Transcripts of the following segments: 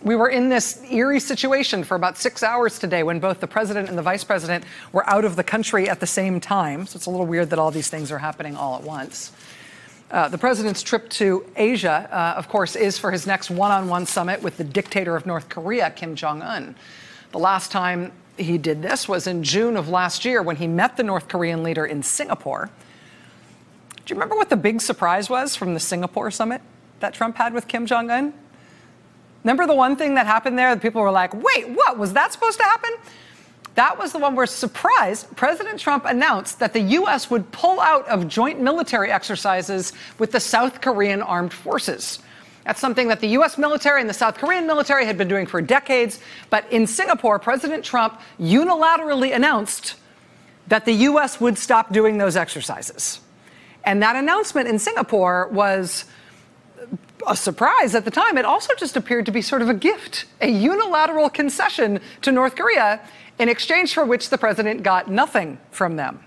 We were in this eerie situation for about 6 hours today when both the president and the vice president were out of the country at the same time. So it's a little weird that all these things are happening all at once. The president's trip to Asia, of course, is for his next one-on-one summit with the dictator of North Korea, Kim Jong-un. The last time he did this was in June of last year when he met the North Korean leader in Singapore. Do you remember what the big surprise was from the Singapore summit that Trump had with Kim Jong-un? Remember the one thing that happened there that people were like, wait, what? Was that supposed to happen? That was the one where, surprise, President Trump announced that the U.S. would pull out of joint military exercises with the South Korean armed forces. That's something that the U.S. military and the South Korean military had been doing for decades. But in Singapore, President Trump unilaterally announced that the U.S. would stop doing those exercises. And that announcement in Singapore was a surprise at the time. It also just appeared to be sort of a gift, a unilateral concession to North Korea, in exchange for which the president got nothing from them.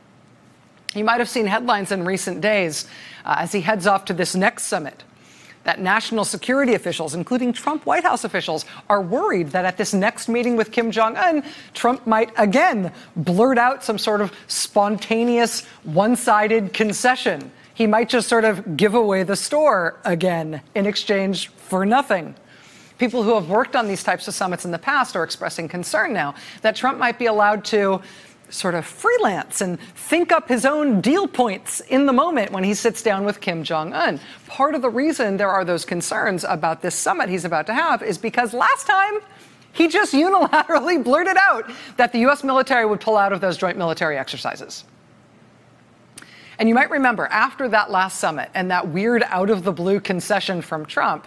You might have seen headlines in recent days as he heads off to this next summit that national security officials, including Trump White House officials, are worried that at this next meeting with Kim Jong-un, Trump might again blurt out some sort of spontaneous, one-sided concession. He might just sort of give away the store again in exchange for nothing. People who have worked on these types of summits in the past are expressing concern now that Trump might be allowed to sort of freelance and think up his own deal points in the moment when he sits down with Kim Jong-un. Part of the reason there are those concerns about this summit he's about to have is because last time he just unilaterally blurted out that the U.S. military would pull out of those joint military exercises. And you might remember, after that last summit and that weird out-of-the-blue concession from Trump,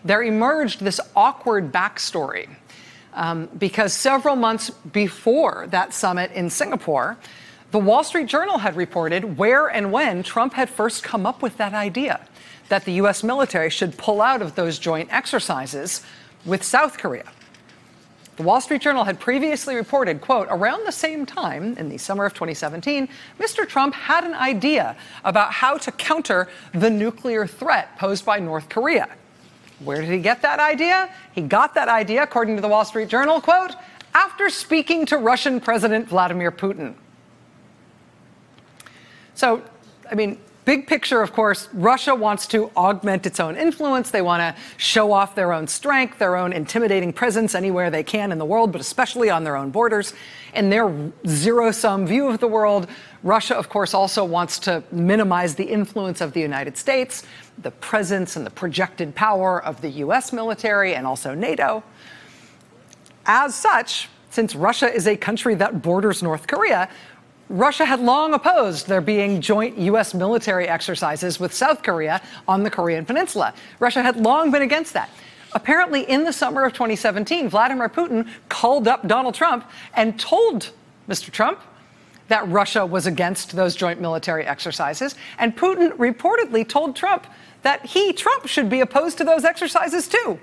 there emerged this awkward backstory. Because several months before that summit in Singapore, the Wall Street Journal had reported where and when Trump had first come up with that idea that the U.S. military should pull out of those joint exercises with South Korea. The Wall Street Journal had previously reported, quote, around the same time, in the summer of 2017, Mr. Trump had an idea about how to counter the nuclear threat posed by North Korea. Where did he get that idea? He got that idea, according to the Wall Street Journal, quote, after speaking to Russian President Vladimir Putin. So, I mean, big picture, of course, Russia wants to augment its own influence. They want to show off their own strength, their own intimidating presence anywhere they can in the world, but especially on their own borders. In their zero-sum view of the world, Russia, of course, also wants to minimize the influence of the United States, the presence and the projected power of the U.S. military and also NATO. As such, since Russia is a country that borders North Korea, Russia had long opposed there being joint U.S. military exercises with South Korea on the Korean Peninsula. Russia had long been against that. Apparently, in the summer of 2017, Vladimir Putin called up Donald Trump and told Mr. Trump that Russia was against those joint military exercises. And Putin reportedly told Trump that Trump, should be opposed to those exercises too.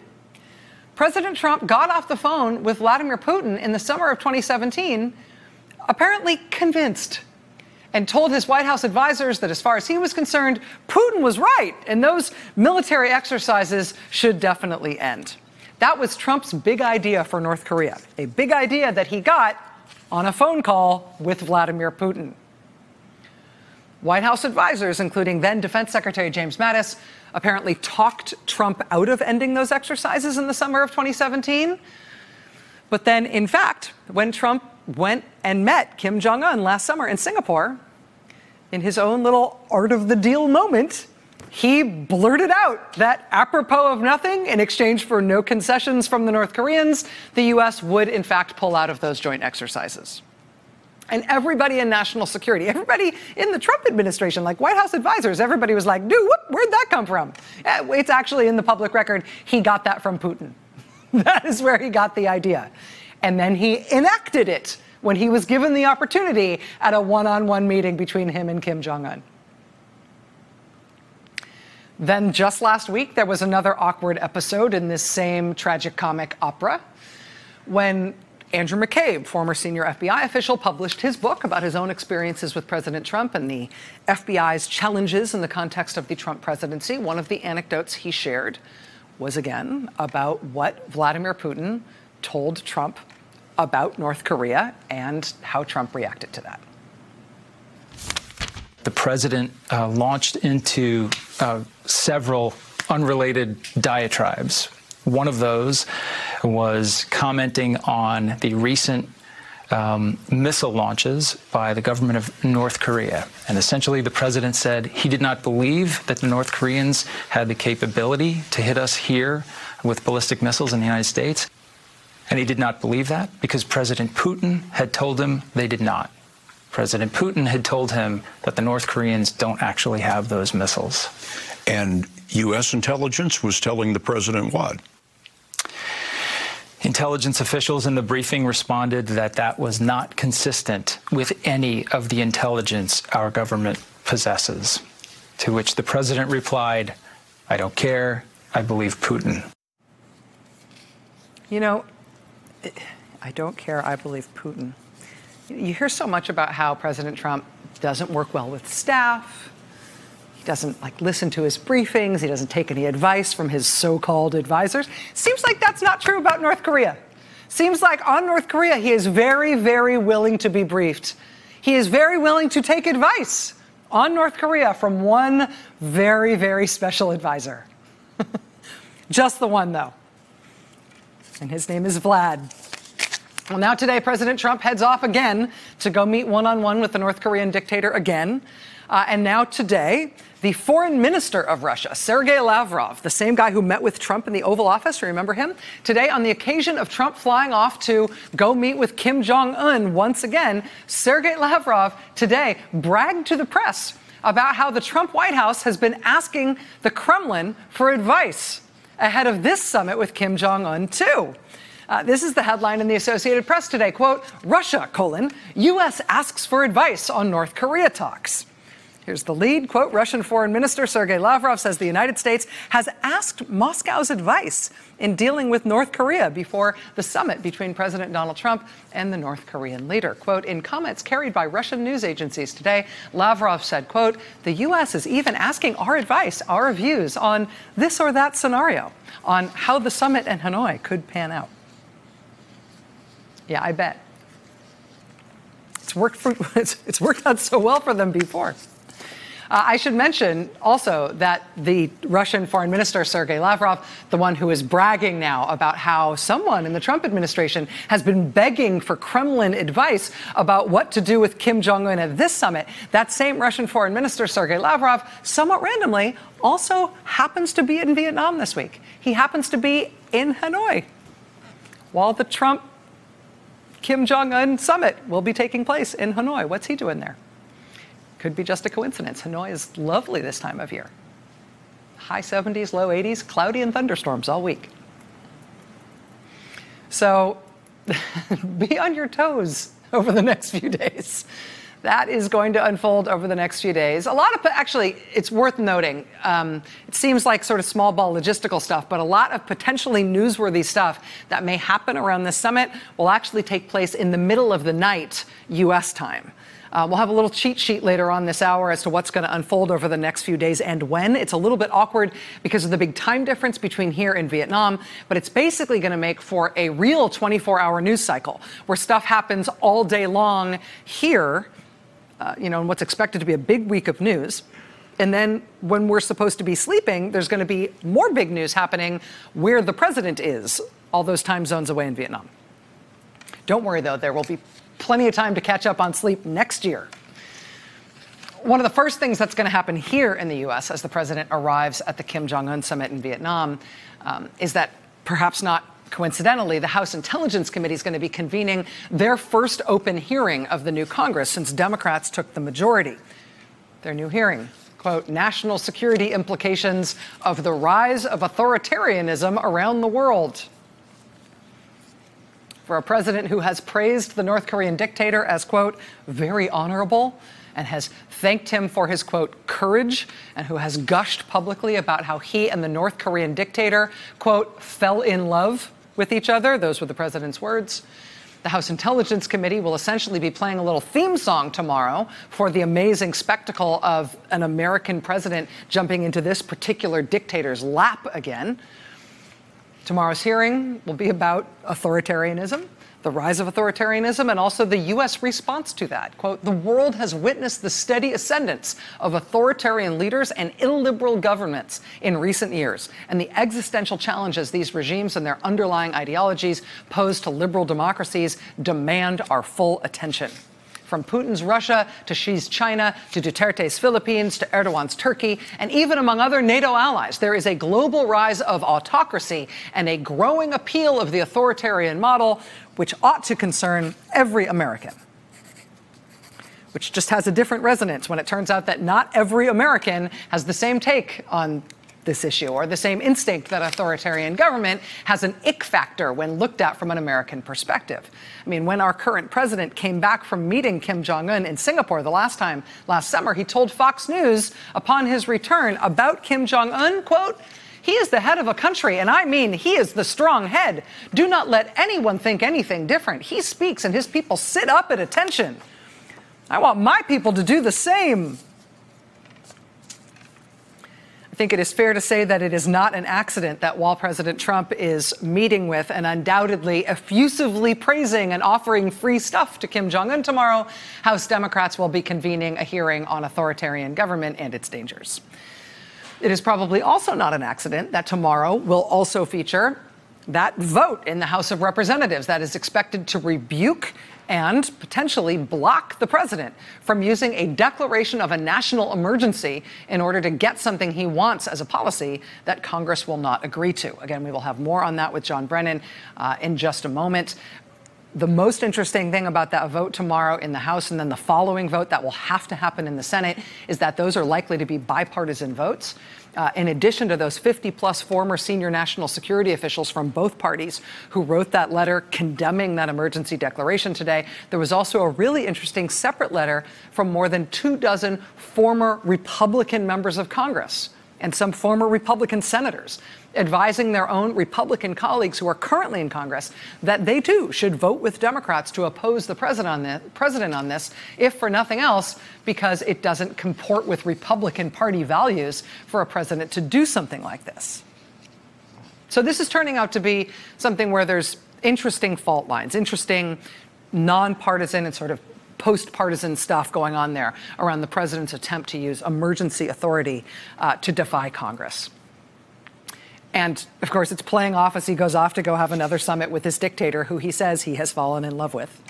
President Trump got off the phone with Vladimir Putin in the summer of 2017, apparently convinced, and told his White House advisors that as far as he was concerned, Putin was right, and those military exercises should definitely end. That was Trump's big idea for North Korea, a big idea that he got on a phone call with Vladimir Putin. White House advisors, including then Defense Secretary James Mattis, apparently talked Trump out of ending those exercises in the summer of 2017. But then, in fact, when Trump went and met Kim Jong-un last summer in Singapore, in his own little art of the deal moment, he blurted out that apropos of nothing, in exchange for no concessions from the North Koreans, the U.S. would, in fact, pull out of those joint exercises. And everybody in national security, everybody in the Trump administration, like White House advisors, everybody was like, dude, where'd that come from? It's actually in the public record. He got that from Putin. That is where he got the idea. And then he enacted it when he was given the opportunity at a one-on-one meeting between him and Kim Jong-un. Then just last week, there was another awkward episode in this same tragicomic opera when Andrew McCabe, former senior FBI official, published his book about his own experiences with President Trump and the FBI's challenges in the context of the Trump presidency. One of the anecdotes he shared was again about what Vladimir Putin told Trump about North Korea and how Trump reacted to that. The president launched into several unrelated diatribes. One of those was commenting on the recent missile launches by the government of North Korea. And essentially, the president said he did not believe that the North Koreans had the capability to hit us here with ballistic missiles in the United States. And he did not believe that because President Putin had told him they did not. President Putin had told him that the North Koreans don't actually have those missiles. And U.S. intelligence was telling the president what? Intelligence officials in the briefing responded that that was not consistent with any of the intelligence our government possesses, to which the president replied, "I don't care, I believe Putin." You know, I don't care, I believe Putin. You hear so much about how President Trump doesn't work well with staff. He doesn't listen to his briefings. He doesn't take any advice from his so-called advisors. Seems like that's not true about North Korea. Seems like on North Korea, he is very, very willing to be briefed. He is very willing to take advice on North Korea from one very, very special advisor. Just the one, though. And his name is Vlad. Well, now today, President Trump heads off again to go meet one-on-one with the North Korean dictator again. And now today, the foreign minister of Russia, Sergei Lavrov, the same guy who met with Trump in the Oval Office, remember him? Today, on the occasion of Trump flying off to go meet with Kim Jong-un once again, Sergei Lavrov today bragged to the press about how the Trump White House has been asking the Kremlin for advice ahead of this summit with Kim Jong-un, too. This is the headline in the Associated Press today, quote, Russia, U.S. asks for advice on North Korea talks. Here's the lead, quote, Russian Foreign Minister Sergei Lavrov says the United States has asked Moscow's advice in dealing with North Korea before the summit between President Donald Trump and the North Korean leader. Quote, in comments carried by Russian news agencies today, Lavrov said, quote, the U.S. is even asking our advice, our views on this or that scenario, on how the summit in Hanoi could pan out. Yeah, I bet. It's worked out so well for them before. I should mention also that the Russian Foreign Minister, Sergei Lavrov, the one who is bragging now about how someone in the Trump administration has been begging for Kremlin advice about what to do with Kim Jong-un at this summit, that same Russian Foreign Minister, Sergei Lavrov, somewhat randomly, also happens to be in Vietnam this week. He happens to be in Hanoi while the Trump-Kim Jong-un summit will be taking place in Hanoi. What's he doing there? Could be just a coincidence. Hanoi is lovely this time of year. High 70s, low 80s, cloudy and thunderstorms all week. So be on your toes over the next few days. That is going to unfold over the next few days. Actually, it's worth noting, it seems like sort of small ball logistical stuff, but a lot of potentially newsworthy stuff that may happen around this summit will actually take place in the middle of the night, U.S. time. We'll have a little cheat sheet later on this hour as to what's going to unfold over the next few days and when. It's a little bit awkward because of the big time difference between here and Vietnam, but it's basically going to make for a real 24-hour news cycle where stuff happens all day long here, in what's expected to be a big week of news. And then when we're supposed to be sleeping, there's going to be more big news happening where the president is, all those time zones away in Vietnam. Don't worry, though, there will be plenty of time to catch up on sleep next year. One of the first things that's going to happen here in the U.S. as the president arrives at the Kim Jong-un summit in Vietnam is that, perhaps not coincidentally, the House Intelligence Committee is going to be convening their first open hearing of the new Congress since Democrats took the majority. Their new hearing, quote, national security implications of the rise of authoritarianism around the world. For a president who has praised the North Korean dictator as, quote, very honorable, and has thanked him for his, quote, courage, and who has gushed publicly about how he and the North Korean dictator, quote, fell in love with each other. Those were the president's words. The House Intelligence Committee will essentially be playing a little theme song tomorrow for the amazing spectacle of an American president jumping into this particular dictator's lap again. Tomorrow's hearing will be about authoritarianism, the rise of authoritarianism, and also the U.S. response to that. Quote, "The world has witnessed the steady ascendance of authoritarian leaders and illiberal governments in recent years, and the existential challenges these regimes and their underlying ideologies pose to liberal democracies demand our full attention." From Putin's Russia to Xi's China to Duterte's Philippines to Erdogan's Turkey, and even among other NATO allies, there is a global rise of autocracy and a growing appeal of the authoritarian model, which ought to concern every American. Which just has a different resonance when it turns out that not every American has the same take on this issue or the same instinct that authoritarian government has an ick factor when looked at from an American perspective. I mean, when our current president came back from meeting Kim Jong-un in Singapore the last time last summer, he told Fox News upon his return about Kim Jong-un, quote, "He is the head of a country, and I mean he is the strong head. Do not let anyone think anything different. He speaks and his people sit up at attention. I want my people to do the same." I think it is fair to say that it is not an accident that while President Trump is meeting with and undoubtedly effusively praising and offering free stuff to Kim Jong-un tomorrow, House Democrats will be convening a hearing on authoritarian government and its dangers. It is probably also not an accident that tomorrow will also feature that vote in the House of Representatives that is expected to rebuke and potentially block the president from using a declaration of a national emergency in order to get something he wants as a policy that Congress will not agree to. Again, we will have more on that with John Brennan in just a moment. The most interesting thing about that vote tomorrow in the House and then the following vote that will have to happen in the Senate is that those are likely to be bipartisan votes. In addition to those 50-plus former senior national security officials from both parties who wrote that letter condemning that emergency declaration today, there was also a really interesting separate letter from more than 24 former Republican members of Congress and some former Republican senators advising their own Republican colleagues who are currently in Congress that they, too, should vote with Democrats to oppose the president on this, if for nothing else, because it doesn't comport with Republican Party values for a president to do something like this. So this is turning out to be something where there's interesting fault lines, interesting nonpartisan and sort of post-partisan stuff going on there around the president's attempt to use emergency authority to defy Congress. And, of course, it's playing off as he goes off to go have another summit with this dictator who he says he has fallen in love with.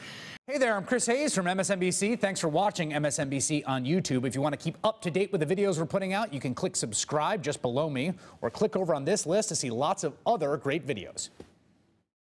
Hey there, I'm Chris Hayes from MSNBC. Thanks for watching MSNBC on YouTube. If you want to keep up to date with the videos we're putting out, you can click subscribe just below me or click over on this list to see lots of other great videos.